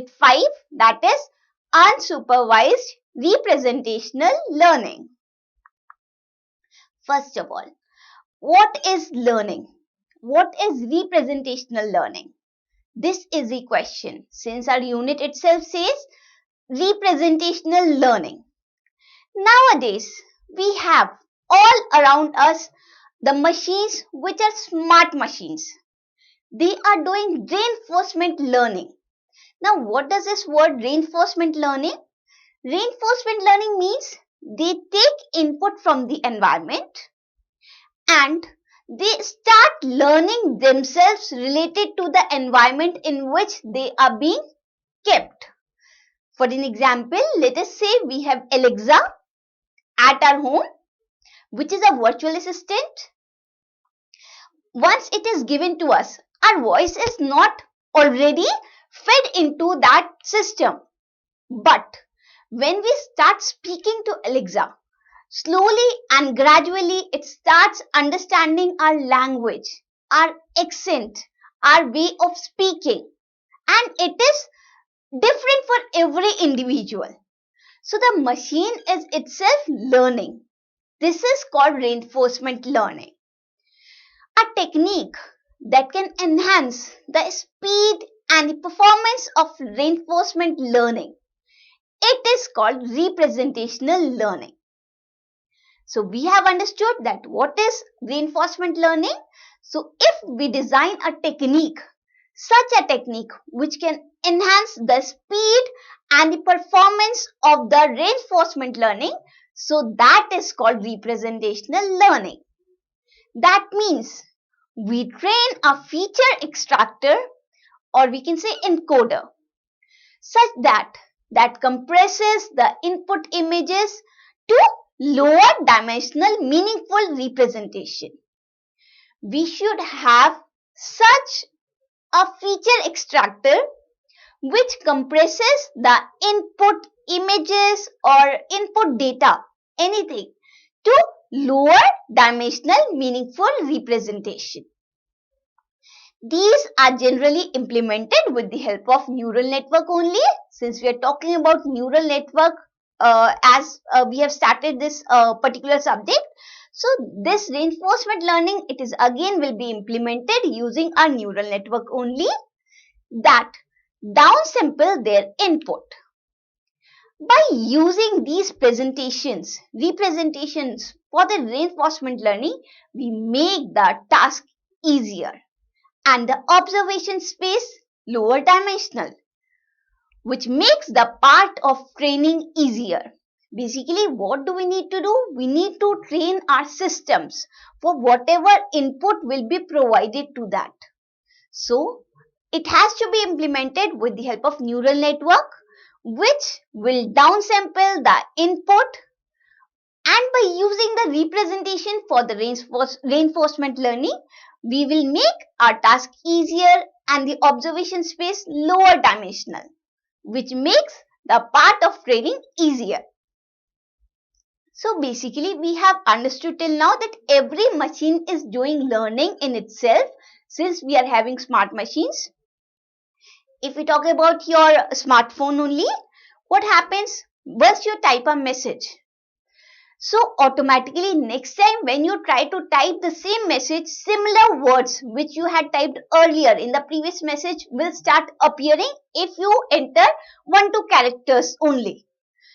Unit 5, that is Unsupervised Representational Learning. First of all, what is learning? What is representational learning? This is the question, since our unit itself says representational learning. Nowadays, we have all around us the machines which are smart machines. They are doing reinforcement learning. Now, what does this word reinforcement learning? Reinforcement learning means they take input from the environment and they start learning themselves related to the environment in which they are being kept. For an example, let us say we have Alexa at our home, which is a virtual assistant. Once it is given to us, our voice is not already fed into that system. But when we start speaking to Alexa, slowly and gradually it starts understanding our language, our accent, our way of speaking, and it is different for every individual. So the machine is itself learning. This is called reinforcement learning. A technique that can enhance the speed and the performance of reinforcement learning. It is called representational learning. So we have understood that what is reinforcement learning. So if we design a technique, such a technique which can enhance the speed and the performance of the reinforcement learning, so that is called representational learning. That means we train a feature extractor, or we can say encoder, such that compresses the input images to lower dimensional meaningful representation. We should have such a feature extractor which compresses the input images or input data, anything, to lower dimensional meaningful representation. These are generally implemented with the help of neural network only, since we are talking about neural network as we have started this particular subject. So this reinforcement learning, it is again will be implemented using our neural network only, that downsample their input. By using these representations for the reinforcement learning, we make the task easier and the observation space lower dimensional, which makes the part of training easier. Basically, what do we need to do? We need to train our systems for whatever input will be provided to that. So, it has to be implemented with the help of neural network, which will downsample the input, and by using the representation for the reinforcement learning, we will make our task easier and the observation space lower dimensional, which makes the part of training easier. So basically, we have understood till now that every machine is doing learning in itself, since we are having smart machines. If we talk about your smartphone only, what happens once you type a message? So automatically next time when you try to type the same message, similar words which you had typed earlier in the previous message will start appearing if you enter 1-2 characters only.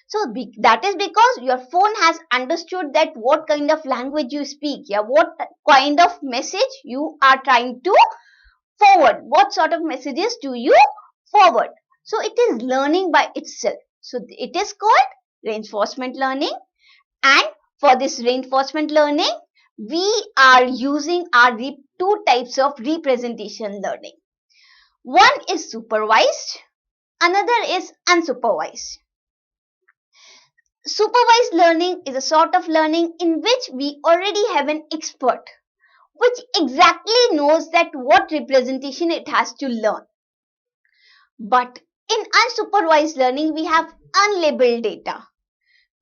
So that is because your phone has understood that what kind of language you speak, what kind of message you are trying to forward, what sort of messages do you forward. So it is learning by itself. So it is called reinforcement learning, and for this reinforcement learning, we are using our two types of representation learning. One is supervised, another is unsupervised. Supervised learning is a sort of learning in which we already have an expert which exactly knows that what representation it has to learn. But in unsupervised learning, we have unlabeled data.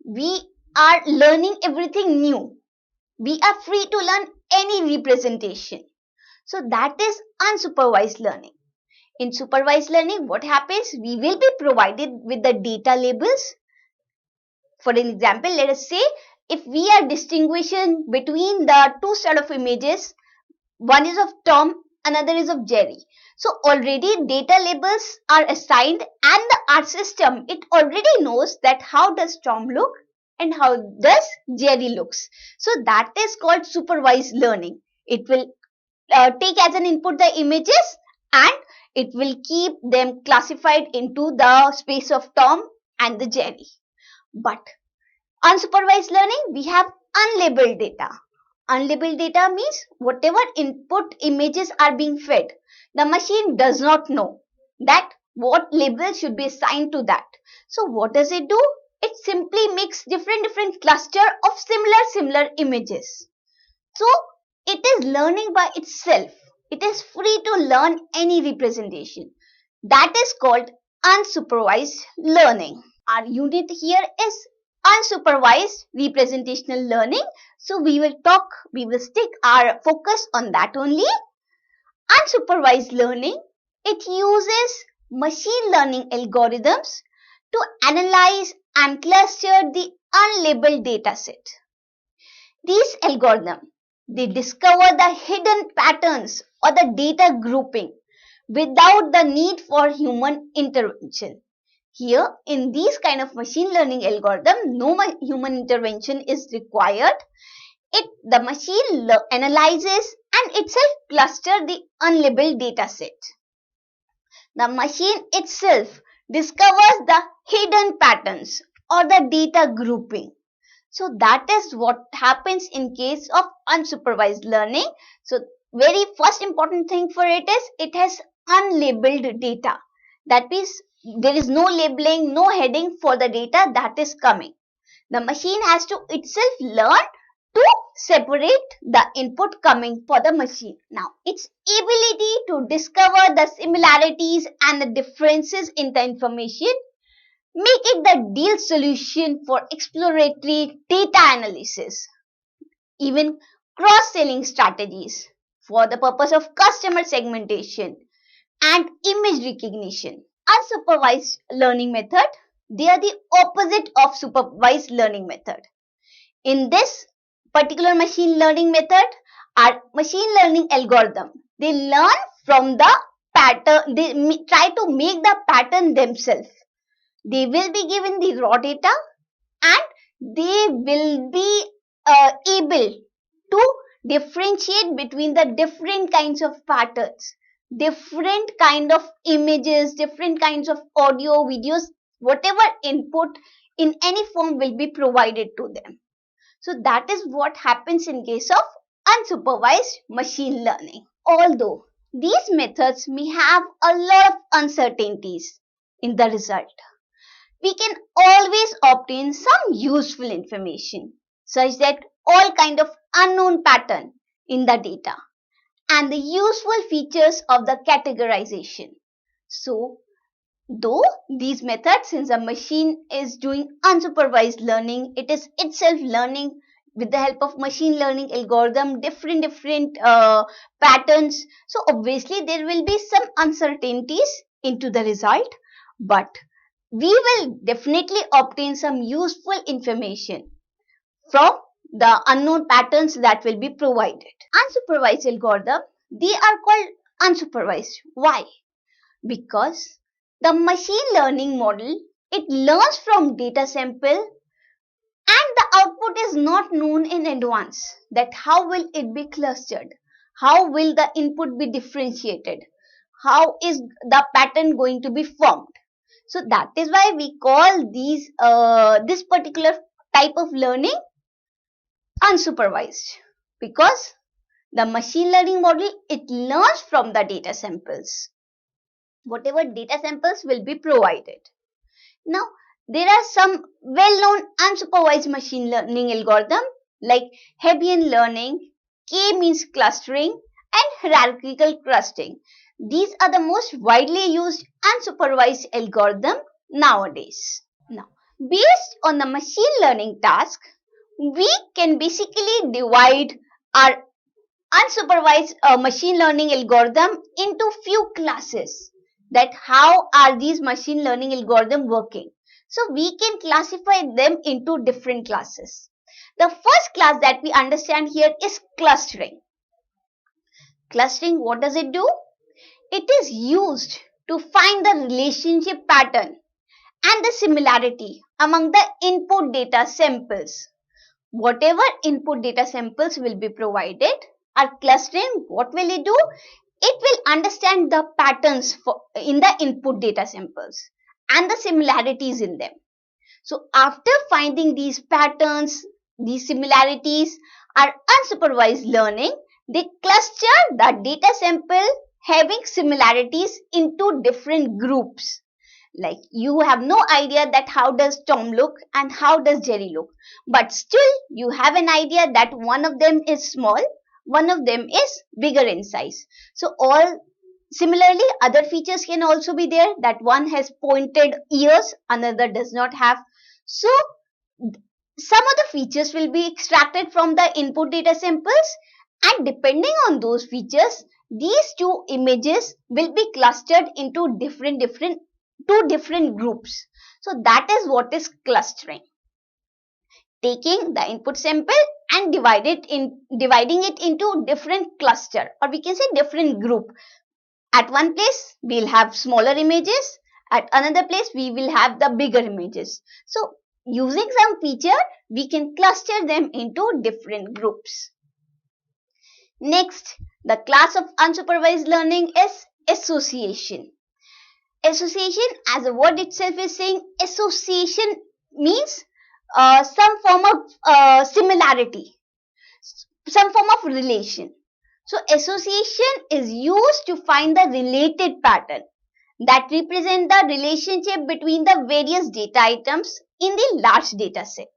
We are learning everything new. We are free to learn any representation. So that is unsupervised learning. In supervised learning, what happens? We will be provided with the data labels. For an example, let us say if we are distinguishing between the two set of images, one is of Tom, another is of Jerry. So already data labels are assigned, and our system, it already knows that how does Tom look and how does Jerry looks. So that is called supervised learning. It will take as an input the images, and it will keep them classified into the space of Tom and the Jerry. But unsupervised learning, we have unlabeled data. Unlabeled data means whatever input images are being fed, the machine does not know that what label should be assigned to that. So what does it do? It simply makes different cluster of similar images. So it is learning by itself. It is free to learn any representation. That is called unsupervised learning. Our unit here is unsupervised representational learning. So we will stick our focus on that only. Unsupervised learning, it uses machine learning algorithms to analyze and cluster the unlabeled data set. These algorithms, they discover the hidden patterns or the data grouping without the need for human intervention. Here, in these kind of machine learning algorithm, no human intervention is required. The machine analyzes and itself cluster the unlabeled data set. The machine itself discovers the hidden patterns or the data grouping. So that is what happens in case of unsupervised learning. So very first important thing for it is it has unlabeled data. That means there is no labeling, no heading for the data that is coming. The machine has to itself learn to separate the input coming for the machine. Now, its ability to discover the similarities and the differences in the information make it the ideal solution for exploratory data analysis, even cross-selling strategies for the purpose of customer segmentation and image recognition. Unsupervised learning method, they are the opposite of supervised learning method. In this particular machine learning method, our machine learning algorithm, they learn from the pattern, they try to make the pattern themselves. They will be given the raw data and they will be able to differentiate between the different kinds of patterns, different kind of images, different kinds of audio, videos, whatever input in any form will be provided to them. So that is what happens in case of unsupervised machine learning. Although these methods may have a lot of uncertainties in the result, we can always obtain some useful information such that all kind of unknown pattern in the data and the useful features of the categorization. So though these methods, since a machine is doing unsupervised learning, it is itself learning with the help of machine learning algorithm different patterns. So obviously there will be some uncertainties into the result, but we will definitely obtain some useful information from the unknown patterns that will be provided. Unsupervised algorithm, they are called unsupervised. Why? Because the machine learning model, it learns from data sample and the output is not known in advance that how will it be clustered, how will the input be differentiated, how is the pattern going to be formed. So that is why we call this particular type of learning unsupervised, because the machine learning model, it learns from the data samples. Whatever data samples will be provided. Now, there are some well-known unsupervised machine learning algorithms like Hebbian learning, K-means clustering, and hierarchical clustering. These are the most widely used unsupervised algorithm nowadays. Now, based on the machine learning task, we can basically divide our unsupervised machine learning algorithm into few classes. that how are these machine learning algorithms working. So we can classify them into different classes. The first class that we understand here is clustering. Clustering, what does it do? It is used to find the relationship pattern and the similarity among the input data samples. Whatever input data samples will be provided, our clustering, what will it do? It will understand the patterns in the input data samples and the similarities in them. So after finding these patterns, these similarities, our unsupervised learning, they cluster the data sample having similarities into different groups. Like you have no idea that how does Tom look and how does Jerry look, but still you have an idea that one of them is small, one of them is bigger in size. So similarly other features can also be there, that one has pointed ears, another does not have. So some of the features will be extracted from the input data samples, and depending on those features, these two images will be clustered into two different groups. So that is what is clustering. Taking the input sample and dividing it into different cluster, or we can say different group. At one place we'll have smaller images, at another place we will have the bigger images. So using some feature, we can cluster them into different groups. Next, the class of unsupervised learning is association. Association, as a word itself is saying, association means some form of similarity, some form of relation. So association is used to find the related pattern that represent the relationship between the various data items in the large data set.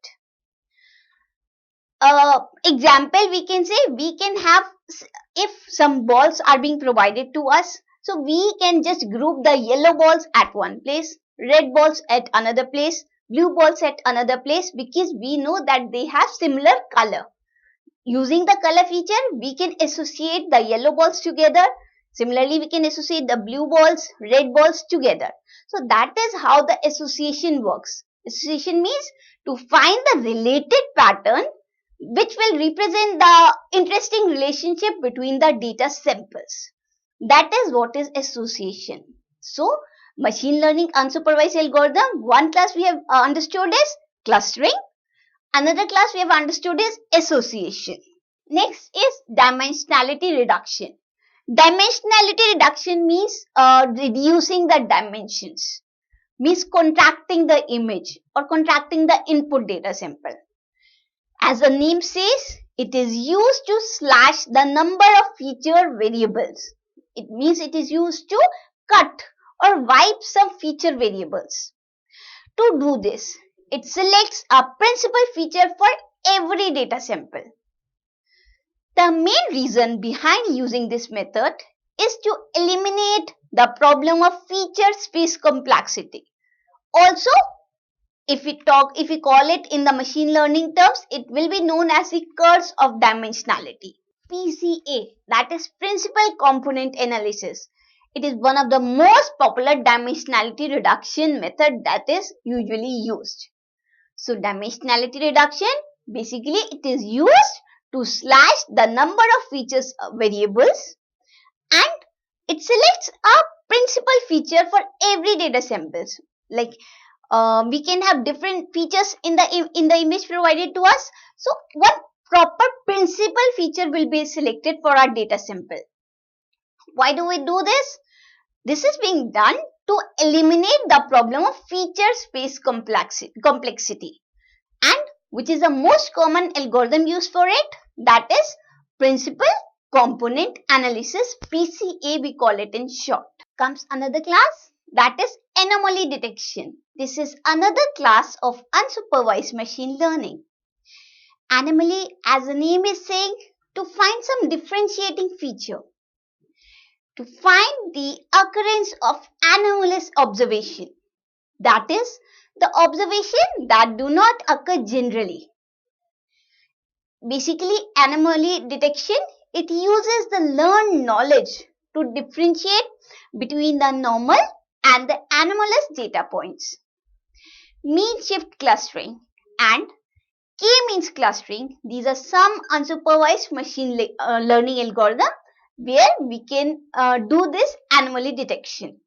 Example, we can say, we can have, if some balls are being provided to us, so we can just group the yellow balls at one place, red balls at another place, blue balls at another place, because we know that they have similar color. Using the color feature, we can associate the yellow balls together. Similarly, we can associate the blue balls, red balls together. So that is how the association works. Association means to find the related pattern which will represent the interesting relationship between the data samples. That is what is association. So machine learning unsupervised algorithm, one class we have understood is clustering. Another class we have understood is association. Next is dimensionality reduction. Dimensionality reduction means reducing the dimensions, means contracting the image or contracting the input data sample. As the name says, it is used to slash the number of feature variables. It means it is used to cut or wipe some feature variables. To do this, it selects a principal feature for every data sample. The main reason behind using this method is to eliminate the problem of feature space complexity. Also, if we call it in the machine learning terms, it will be known as the curse of dimensionality. PCA, that is principal component analysis. It is one of the most popular dimensionality reduction method that is usually used. So dimensionality reduction, basically it is used to slash the number of features variables, and it selects a principal feature for every data samples. Like we can have different features in the image provided to us. So one proper principal feature will be selected for our data sample. Why do we do this? This is being done to eliminate the problem of feature space complexity, and which is the most common algorithm used for it, that is principal component analysis, PCA we call it in short. Comes another class, that is anomaly detection. This is another class of unsupervised machine learning. Anomaly, as the name is saying, to find some differentiating feature, to find the occurrence of anomalous observation, that is the observation that do not occur generally. Basically, anomaly detection, it uses the learned knowledge to differentiate between the normal and the anomalous data points. Mean shift clustering and K-means clustering, these are some unsupervised machine learning algorithm where we can do this anomaly detection.